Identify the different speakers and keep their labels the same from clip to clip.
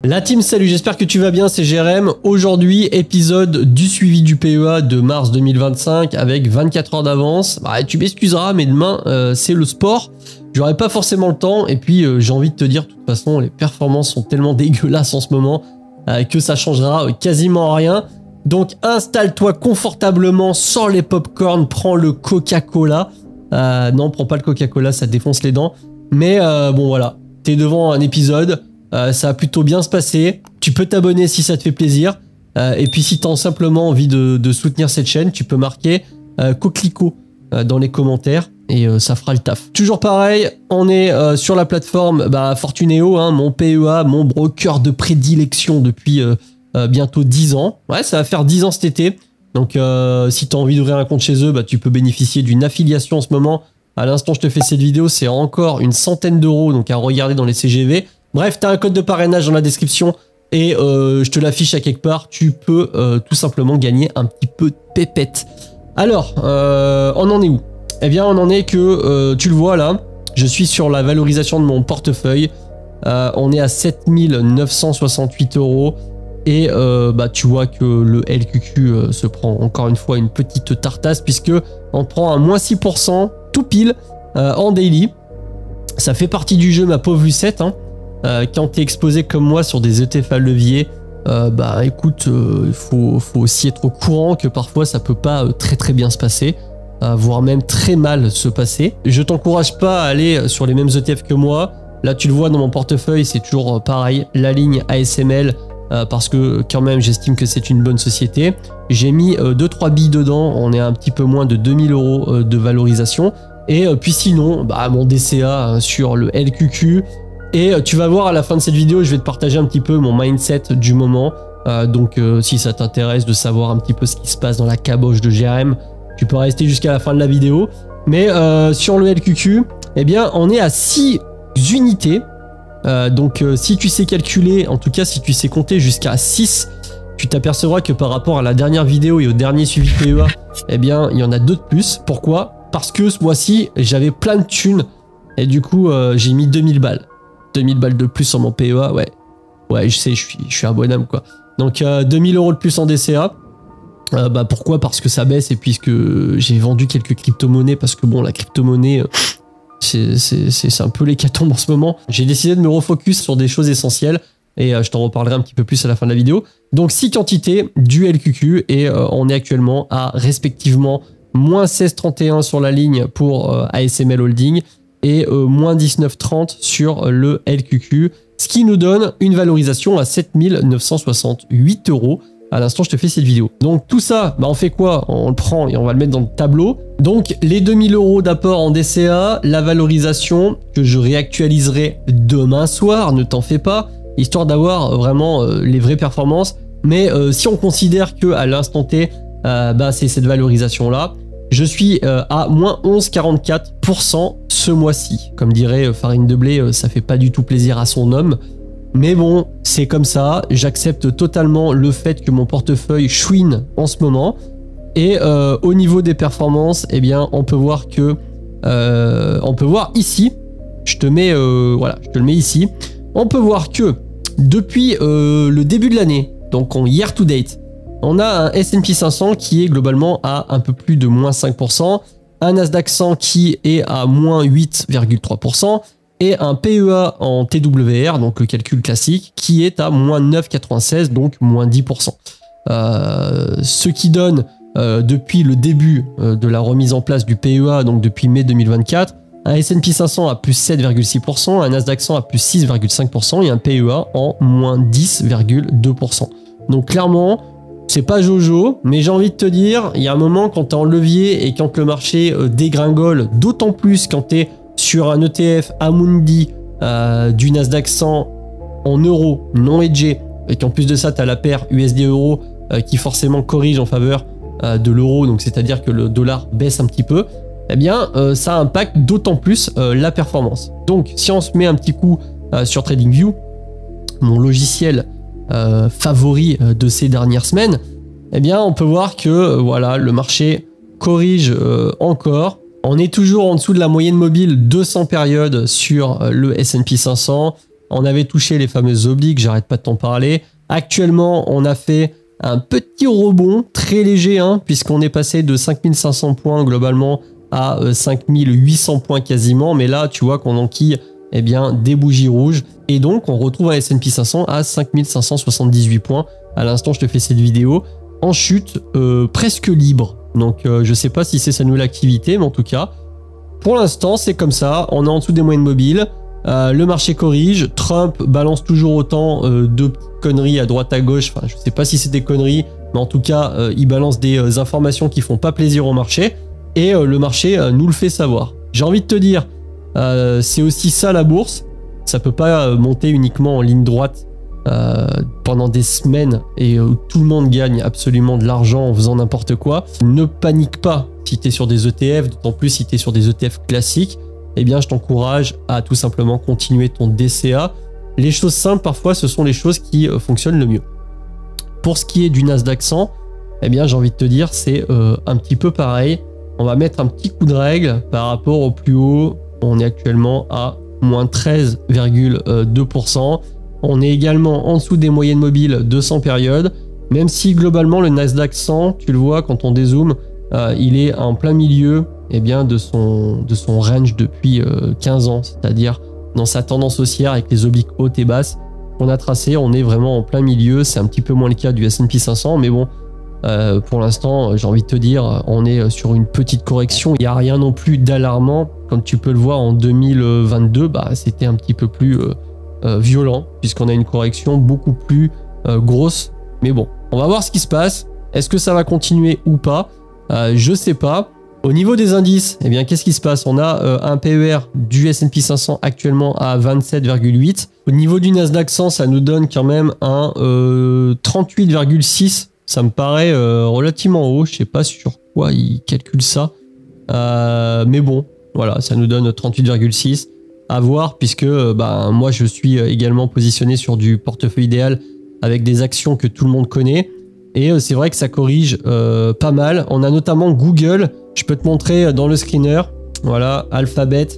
Speaker 1: La team, salut, j'espère que tu vas bien, c'est Jérém. Aujourd'hui, épisode du suivi du PEA de mars 2025 avec 24 heures d'avance. Bah, tu m'excuseras, mais demain, c'est le sport. J'aurai pas forcément le temps et puis j'ai envie de te dire, de toute façon, les performances sont tellement dégueulasses en ce moment que ça changera quasiment rien. Donc, installe-toi confortablement, sors les popcorn, prends le Coca-Cola. Non, prends pas le Coca-Cola, ça te défonce les dents. Mais bon, voilà, t'es devant un épisode. Ça va plutôt bien se passer. Tu peux t'abonner si ça te fait plaisir. Et puis si tu as simplement envie de soutenir cette chaîne, tu peux marquer Coquelicot dans les commentaires et ça fera le taf. Toujours pareil, on est sur la plateforme Fortunéo, hein, mon PEA, mon broker de prédilection depuis bientôt 10 ans. Ouais, ça va faire 10 ans cet été. Donc si tu as envie d'ouvrir un compte chez eux, tu peux bénéficier d'une affiliation en ce moment. À l'instant, je te fais cette vidéo, c'est encore une centaine d'euros, donc à regarder dans les CGV. Bref, tu as un code de parrainage dans la description et je te l'affiche à quelque part. Tu peux tout simplement gagner un petit peu de pépette. Alors, on en est où? Eh bien, on en est que, tu le vois là, je suis sur la valorisation de mon portefeuille. On est à 7968 € et tu vois que le LQQ se prend encore une fois une petite tartasse puisque on prend un moins 6% tout pile en daily. Ça fait partie du jeu, ma pauvre Lucette, hein. Quand tu es exposé comme moi sur des ETF à levier, écoute, il faut aussi être au courant que parfois ça peut pas très bien se passer, voire même très mal se passer. Je t'encourage pas à aller sur les mêmes ETF que moi. Là tu le vois dans mon portefeuille, c'est toujours pareil, la ligne ASML, parce que quand même j'estime que c'est une bonne société. J'ai mis 2-3 billes dedans, on est à un petit peu moins de 2000 € de valorisation. Et puis sinon, mon DCA sur le LQQ. Et tu vas voir à la fin de cette vidéo, je vais te partager un petit peu mon mindset du moment. Donc si ça t'intéresse de savoir un petit peu ce qui se passe dans la caboche de Jérém, tu peux rester jusqu'à la fin de la vidéo. Mais sur le LQQ, eh bien on est à 6 unités. Donc si tu sais calculer, en tout cas si tu sais compter jusqu'à 6, tu t'apercevras que par rapport à la dernière vidéo et au dernier suivi PEA, eh bien il y en a 2 de plus. Pourquoi? Parce que ce mois-ci, j'avais plein de thunes. Et du coup, j'ai mis 2000 balles. 2000 balles de plus sur mon PEA, ouais. Ouais, je sais, je suis un bonhomme, quoi. Donc, 2000 € de plus en DCA. Pourquoi? Parce que ça baisse et puisque j'ai vendu quelques crypto-monnaies. Parce que, bon, la crypto-monnaie, c'est un peu l'hécatombe en ce moment. J'ai décidé de me refocus sur des choses essentielles. Et je t'en reparlerai un petit peu plus à la fin de la vidéo. Donc, 6 quantités du LQQ. Et on est actuellement à, respectivement, moins 16,31 sur la ligne pour ASML Holding. Et moins 19,30 sur le LQQ, ce qui nous donne une valorisation à 7968 €. À l'instant, je te fais cette vidéo. Donc tout ça, on fait quoi? On le prend et on va le mettre dans le tableau. Donc les 2000 € d'apport en DCA, la valorisation que je réactualiserai demain soir, ne t'en fais pas, histoire d'avoir vraiment les vraies performances. Mais si on considère que à l'instant T, c'est cette valorisation-là, je suis à moins 11,44% ce mois-ci. Comme dirait Farine de Blé, ça fait pas du tout plaisir à son homme. Mais bon, c'est comme ça. J'accepte totalement le fait que mon portefeuille chouine en ce moment. Et au niveau des performances, eh bien, on peut voir que... on peut voir ici. Je te mets... voilà, je te le mets ici. On peut voir que depuis le début de l'année, donc en year to date, on a un S&P 500 qui est globalement à un peu plus de moins 5%, un Nasdaq 100 qui est à moins 8,3% et un PEA en TWR, donc le calcul classique, qui est à moins 9,96, donc moins 10%. Ce qui donne, depuis le début de la remise en place du PEA, donc depuis mai 2024, un S&P 500 à plus 7,6%, un Nasdaq 100 à plus 6,5% et un PEA en moins 10,2%. Donc clairement, c'est pas Jojo, mais j'ai envie de te dire, il y a un moment quand tu es en levier et quand le marché dégringole, d'autant plus quand tu es sur un ETF Amundi du Nasdaq 100 en euros non hedgé, et qu'en plus de ça, tu as la paire USD-euro qui forcément corrige en faveur de l'euro, donc c'est-à-dire que le dollar baisse un petit peu, eh bien ça impacte d'autant plus la performance. Donc si on se met un petit coup sur TradingView, mon logiciel favori de ces dernières semaines, eh bien on peut voir que voilà, le marché corrige encore. On est toujours en dessous de la moyenne mobile 200 périodes sur le S&P 500. On avait touché les fameuses obliques, j'arrête pas de t'en parler. Actuellement, on a fait un petit rebond très léger, hein, puisqu'on est passé de 5500 points globalement à 5800 points quasiment. Mais là, tu vois qu'on enquille eh bien, des bougies rouges. Et donc, on retrouve un S&P 500 à 5578 points. À l'instant, je te fais cette vidéo en chute presque libre. Donc, je sais pas si c'est sa nouvelle activité, mais en tout cas, pour l'instant, c'est comme ça. On est en dessous des moyennes mobiles. Le marché corrige. Trump balance toujours autant de conneries à droite à gauche. Enfin, je sais pas si c'est des conneries, mais en tout cas, il balance des informations qui font pas plaisir au marché. Et le marché nous le fait savoir. J'ai envie de te dire, c'est aussi ça la bourse. Ça peut pas monter uniquement en ligne droite pendant des semaines et tout le monde gagne absolument de l'argent en faisant n'importe quoi. Ne panique pas si tu es sur des ETF, d'autant plus si tu es sur des ETF classiques. Eh bien, je t'encourage à tout simplement continuer ton DCA. Les choses simples, parfois, ce sont les choses qui fonctionnent le mieux. Pour ce qui est du Nasdaq 100, eh bien, j'ai envie de te dire, c'est un petit peu pareil. On va mettre un petit coup de règle par rapport au plus haut. On est actuellement à moins 13,2%. On est également en dessous des moyennes mobiles de 100 périodes. Même si globalement, le Nasdaq 100, tu le vois quand on dézoome, il est en plein milieu eh bien, de son range depuis 15 ans, c'est-à-dire dans sa tendance haussière avec les obliques hautes et basses qu'on a tracées, on est vraiment en plein milieu. C'est un petit peu moins le cas du S&P 500, mais bon, pour l'instant, j'ai envie de te dire, on est sur une petite correction. Il n'y a rien non plus d'alarmant. Comme tu peux le voir en 2022, c'était un petit peu plus violent, puisqu'on a une correction beaucoup plus grosse. Mais bon, on va voir ce qui se passe. Est-ce que ça va continuer ou pas? Je sais pas. Au niveau des indices, eh bien, qu'est-ce qui se passe? On a un PER du S&P 500 actuellement à 27,8. Au niveau du Nasdaq 100, ça nous donne quand même un 38,6. Ça me paraît relativement haut. Je sais pas sur quoi il calcule ça. Mais bon, voilà, ça nous donne 38,6. À voir, puisque moi, je suis également positionné sur du portefeuille idéal avec des actions que tout le monde connaît. Et c'est vrai que ça corrige pas mal. On a notamment Google. Je peux te montrer dans le screener. Voilà, Alphabet.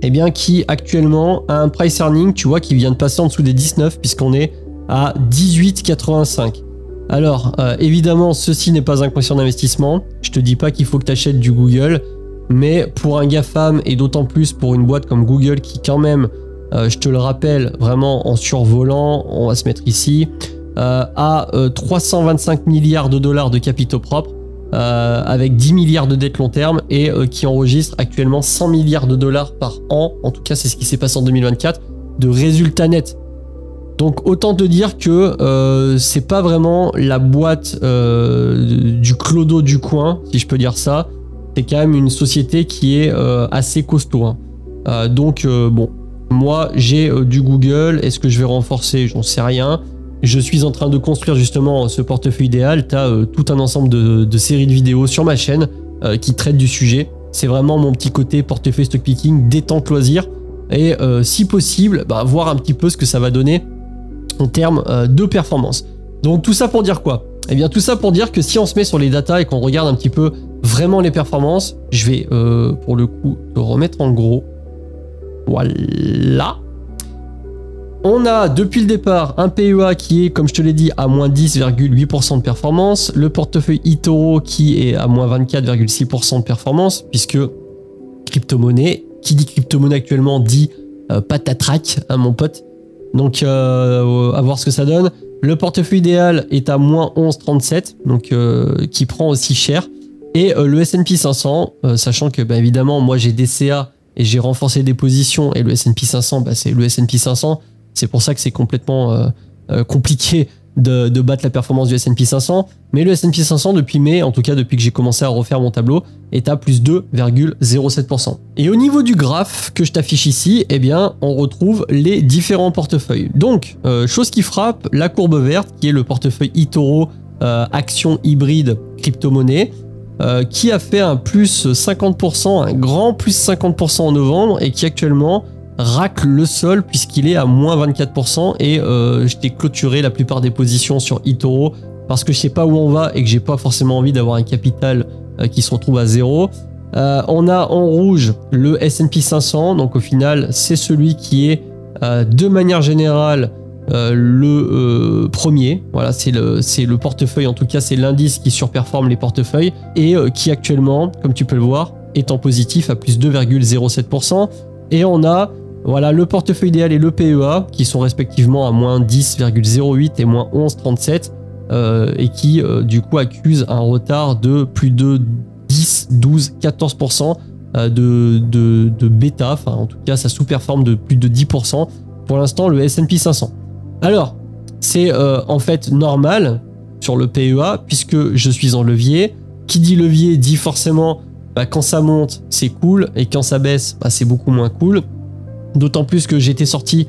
Speaker 1: Eh bien, qui actuellement a un price earning, tu vois, qui vient de passer en dessous des 19, puisqu'on est à 18,85. Alors, évidemment, ceci n'est pas un conseil d'investissement. Je te dis pas qu'il faut que tu achètes du Google. Mais pour un GAFAM, et d'autant plus pour une boîte comme Google, qui quand même, je te le rappelle, vraiment en survolant, on va se mettre ici, à 325 milliards de dollars de capitaux propres, avec 10 milliards de dettes long terme et qui enregistre actuellement 100 milliards de dollars par an, en tout cas c'est ce qui s'est passé en 2024, de résultats nets. Donc autant te dire que c'est pas vraiment la boîte du clodo du coin, si je peux dire ça. C'est quand même une société qui est assez costaud, hein. Donc bon, moi j'ai du Google, est-ce que je vais renforcer? J'en sais rien. Je suis en train de construire justement ce portefeuille idéal. Tu as tout un ensemble de séries de vidéos sur ma chaîne qui traitent du sujet. C'est vraiment mon petit côté portefeuille stock picking, détente loisir. Et si possible, voir un petit peu ce que ça va donner en termes de performance. Donc tout ça pour dire quoi? Eh bien tout ça pour dire que si on se met sur les datas et qu'on regarde un petit peu vraiment les performances, je vais pour le coup te remettre en gros. Voilà. On a depuis le départ un PEA qui est, comme je te l'ai dit, à moins 10,8% de performance. Le portefeuille eToro qui est à moins 24,6% de performance, puisque crypto-monnaie, qui dit crypto-monnaie actuellement dit patatrac, hein, mon pote. Donc à voir ce que ça donne. Le portefeuille idéal est à moins 11,37, donc qui prend aussi cher. Et le S&P 500, sachant que évidemment, moi j'ai des CA et j'ai renforcé des positions, et le S&P 500, c'est le S&P 500. C'est pour ça que c'est complètement compliqué de battre la performance du S&P 500. Mais le S&P 500 depuis mai, en tout cas depuis que j'ai commencé à refaire mon tableau, est à plus 2,07%. Et au niveau du graphe que je t'affiche ici, eh bien, on retrouve les différents portefeuilles. Donc, chose qui frappe, la courbe verte, qui est le portefeuille eToro action hybride crypto-monnaie, qui a fait un plus 50%, un grand plus 50% en novembre, et qui actuellement racle le sol puisqu'il est à moins 24%. Et je t'ai clôturé la plupart des positions sur eToro parce que je sais pas où on va et que j'ai pas forcément envie d'avoir un capital qui se retrouve à zéro. On a en rouge le S&P 500, donc au final c'est celui qui est De manière générale, le premier, voilà, c'est le portefeuille, en tout cas c'est l'indice qui surperforme les portefeuilles et qui actuellement, comme tu peux le voir, est en positif à plus 2,07%. Et on a voilà, le portefeuille idéal et le PEA qui sont respectivement à moins 10,08 et moins 11,37 et qui du coup accusent un retard de plus de 10, 12, 14% de bêta. Enfin, en tout cas, ça sous-performe de plus de 10% pour l'instant le S&P 500. Alors, c'est en fait normal sur le PEA puisque je suis en levier. Qui dit levier dit forcément quand ça monte, c'est cool et quand ça baisse, c'est beaucoup moins cool. D'autant plus que j'étais sorti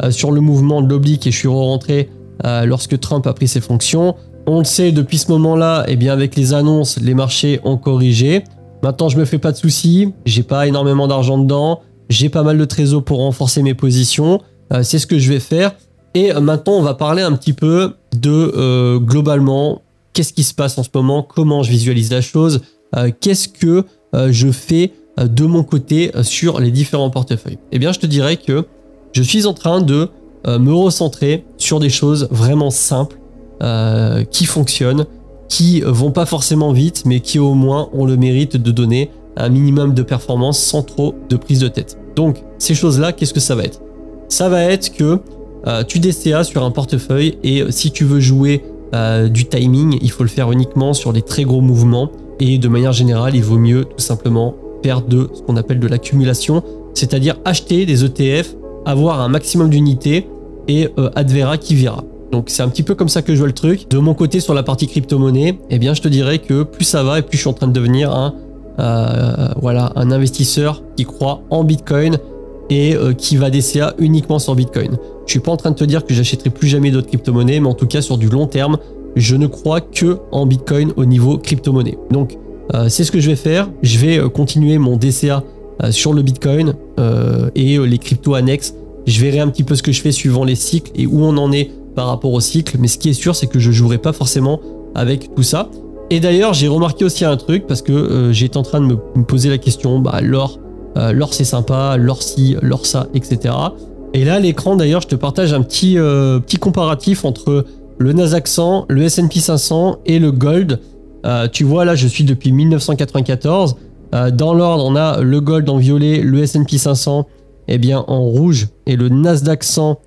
Speaker 1: sur le mouvement de l'oblique et je suis rentré lorsque Trump a pris ses fonctions. On le sait, depuis ce moment-là, eh bien avec les annonces, les marchés ont corrigé. Maintenant, je me fais pas de soucis, j'ai pas énormément d'argent dedans, j'ai pas mal de trésor pour renforcer mes positions. C'est ce que je vais faire. Et maintenant, on va parler un petit peu de globalement, qu'est-ce qui se passe en ce moment, comment je visualise la chose, qu'est-ce que je fais de mon côté sur les différents portefeuilles. Eh bien, je te dirais que je suis en train de me recentrer sur des choses vraiment simples qui fonctionnent, qui vont pas forcément vite, mais qui au moins ont le mérite de donner un minimum de performance sans trop de prise de tête. Donc, ces choses-là, qu'est-ce que ça va être? Ça va être que tu DCA sur un portefeuille et si tu veux jouer du timing, il faut le faire uniquement sur les très gros mouvements et de manière générale, il vaut mieux tout simplement faire de ce qu'on appelle de l'accumulation, c'est-à-dire acheter des ETF, avoir un maximum d'unités et adverra qui verra. Donc c'est un petit peu comme ça que je vois le truc. De mon côté sur la partie crypto-monnaie, eh bien je te dirais que plus ça va et plus je suis en train de devenir voilà, un investisseur qui croit en Bitcoin et qui va DCA uniquement sur Bitcoin. Je suis pas en train de te dire que j'achèterai plus jamais d'autres crypto-monnaies, mais en tout cas sur du long terme, je ne crois que en Bitcoin au niveau crypto-monnaie. Donc c'est ce que je vais faire. Je vais continuer mon DCA sur le Bitcoin et les cryptos annexes. Je verrai un petit peu ce que je fais suivant les cycles et où on en est par rapport au cycle. Mais ce qui est sûr, c'est que je ne jouerai pas forcément avec tout ça. Et d'ailleurs, j'ai remarqué aussi un truc parce que j'étais en train de me poser la question, l'or c'est sympa, l'or ci, l'or ça, etc. Et là, à l'écran, d'ailleurs, je te partage un petit comparatif entre le Nasdaq 100, le S&P 500 et le gold. Tu vois, là, je suis depuis 1994. Dans l'ordre, on a le gold en violet, le S&P 500 eh bien, en rouge et le Nasdaq 100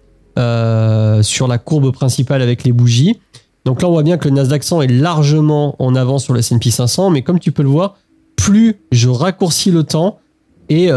Speaker 1: sur la courbe principale avec les bougies. Donc là, on voit bien que le Nasdaq 100 est largement en avance sur le S&P 500. Mais comme tu peux le voir, plus je raccourcis le temps et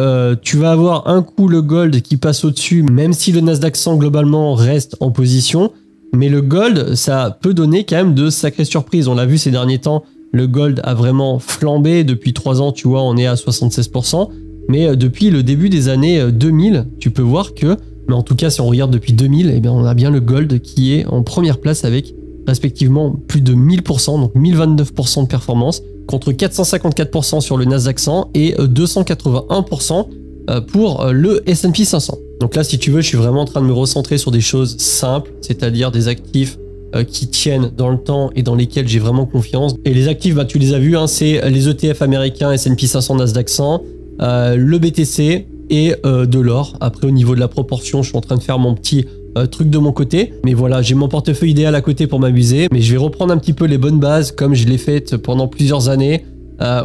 Speaker 1: tu vas avoir un coup le gold qui passe au-dessus, même si le Nasdaq 100 globalement reste en position. Mais le gold, ça peut donner quand même de sacrées surprises. On l'a vu ces derniers temps, le gold a vraiment flambé. Depuis 3 ans, tu vois, on est à 76%. Mais depuis le début des années 2000, tu peux voir que, mais en tout cas, si on regarde depuis 2000, eh bien, on a bien le gold qui est en première place avec respectivement plus de 1000%, donc 1029% de performance, contre 454% sur le Nasdaq 100 et 281% pour le S&P 500. Donc là, si tu veux, je suis vraiment en train de me recentrer sur des choses simples, c'est-à-dire des actifs qui tiennent dans le temps et dans lesquels j'ai vraiment confiance. Et les actifs, tu les as vus, hein, c'est les ETF américains, S&P 500, Nasdaq 100, le BTC et de l'or. Après, au niveau de la proportion, je suis en train de faire mon petit truc de mon côté. Mais voilà, j'ai mon portefeuille idéal à côté pour m'amuser. Mais je vais reprendre un petit peu les bonnes bases comme je l'ai fait pendant plusieurs années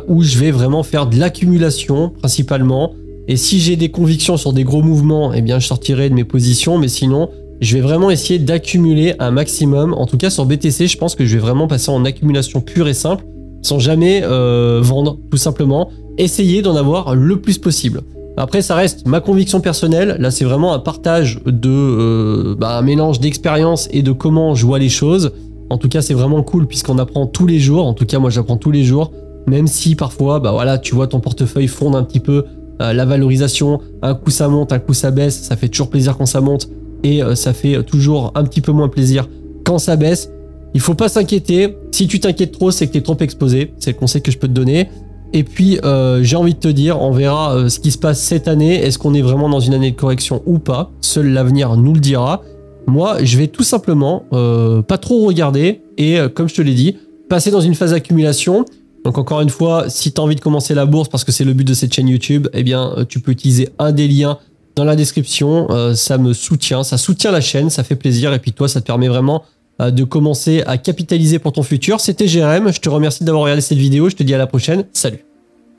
Speaker 1: où je vais vraiment faire de l'accumulation principalement. Et si j'ai des convictions sur des gros mouvements, eh bien je sortirai de mes positions. Mais sinon, je vais vraiment essayer d'accumuler un maximum. En tout cas, sur BTC, je pense que je vais vraiment passer en accumulation pure et simple sans jamais vendre, tout simplement. Essayer d'en avoir le plus possible. Après, ça reste ma conviction personnelle. Là, c'est vraiment un partage de un mélange d'expérience et de comment je vois les choses. En tout cas, c'est vraiment cool puisqu'on apprend tous les jours. En tout cas, moi, j'apprends tous les jours. Même si parfois, voilà, tu vois ton portefeuille fondre un petit peu la valorisation. Un coup, ça monte, un coup, ça baisse. Ça fait toujours plaisir quand ça monte et ça fait toujours un petit peu moins plaisir quand ça baisse. Il faut pas s'inquiéter. Si tu t'inquiètes trop, c'est que tu es trop exposé. C'est le conseil que je peux te donner. Et puis, j'ai envie de te dire, on verra ce qui se passe cette année. Est-ce qu'on est vraiment dans une année de correction ou pas? Seul l'avenir nous le dira. Moi, je vais tout simplement pas trop regarder et, comme je te l'ai dit, passer dans une phase d'accumulation. Donc, encore une fois, si tu as envie de commencer la bourse parce que c'est le but de cette chaîne YouTube, eh bien, tu peux utiliser un des liens dans la description. Ça me soutient, ça soutient la chaîne, ça fait plaisir. Et puis toi, ça te permet vraiment de commencer à capitaliser pour ton futur. C'était Jérém, je te remercie d'avoir regardé cette vidéo. Je te dis à la prochaine. Salut.